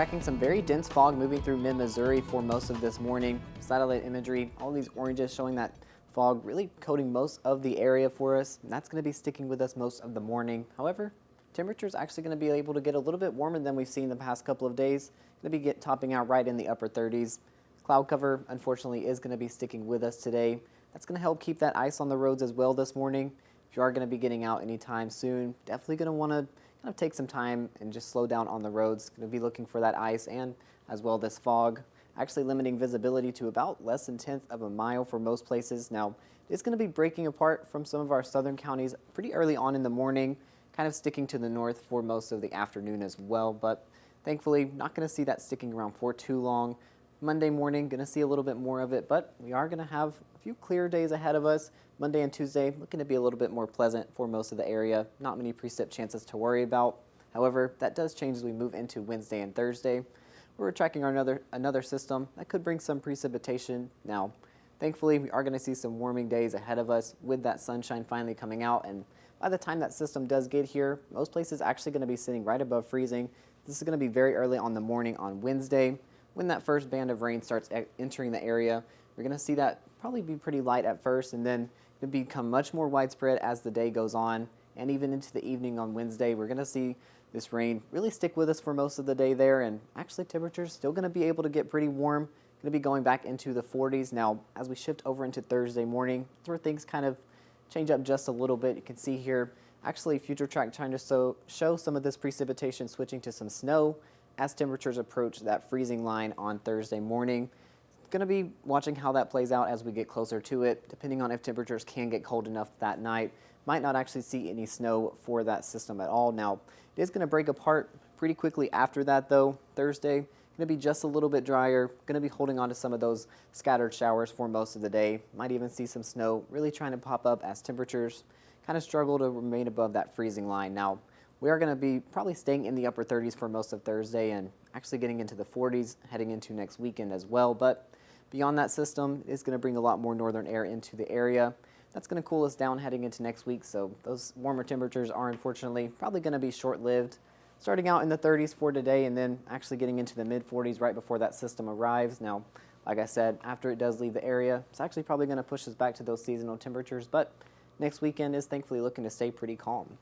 tracking some very dense fog moving through mid-Missouri for most of this morning. Satellite imagery, all these oranges showing that fog really coating most of the area for us. And that's going to be sticking with us most of the morning. However, temperatures actually going to be able to get a little bit warmer than we've seen the past couple of days. Going to be topping out right in the upper 30s. Cloud cover, unfortunately, is going to be sticking with us today. That's going to help keep that ice on the roads as well this morning. If you are going to be getting out anytime soon, definitely going to want to kind of take some time and just slow down on the roads. Going to be looking for that ice and as well this fog, actually limiting visibility to about less than 1/10 of a mile for most places. Now, it's going to be breaking apart from some of our southern counties pretty early on in the morning, kind of sticking to the north for most of the afternoon as well, but thankfully not going to see that sticking around for too long. Monday morning, going to see a little bit more of it, but we are going to have a few clear days ahead of us. Monday and Tuesday looking to be a little bit more pleasant for most of the area. Not many precip chances to worry about. However, that does change as we move into Wednesday and Thursday. We're tracking another system that could bring some precipitation. Now, thankfully, we are going to see some warming days ahead of us with that sunshine finally coming out. And by the time that system does get here, most places actually going to be sitting right above freezing. This is going to be very early on the morning on Wednesday. When that first band of rain starts entering the area, we're going to see that probably be pretty light at first and then it'll become much more widespread as the day goes on. And even into the evening on Wednesday, we're going to see this rain really stick with us for most of the day there. And actually temperatures still going to be able to get pretty warm. Going to be going back into the 40s. Now, as we shift over into Thursday morning, that's where things kind of change up just a little bit. You can see here, actually Future Track trying to show some of this precipitation switching to some snow as temperatures approach that freezing line on Thursday morning. Going to be watching how that plays out as we get closer to it, depending on if temperatures can get cold enough that night. Might not actually see any snow for that system at all. Now, it is going to break apart pretty quickly after that, though. Thursday, going to be just a little bit drier. Going to be holding on to some of those scattered showers for most of the day. Might even see some snow really trying to pop up as temperatures kind of struggle to remain above that freezing line. Now, we are going to be probably staying in the upper 30s for most of Thursday and actually getting into the 40s heading into next weekend as well. But beyond that system, it's going to bring a lot more northern air into the area. That's going to cool us down heading into next week. So those warmer temperatures are unfortunately probably going to be short-lived, starting out in the 30s for today and then actually getting into the mid-40s right before that system arrives. Now, like I said, after it does leave the area, it's actually probably going to push us back to those seasonal temperatures. But next weekend is thankfully looking to stay pretty calm.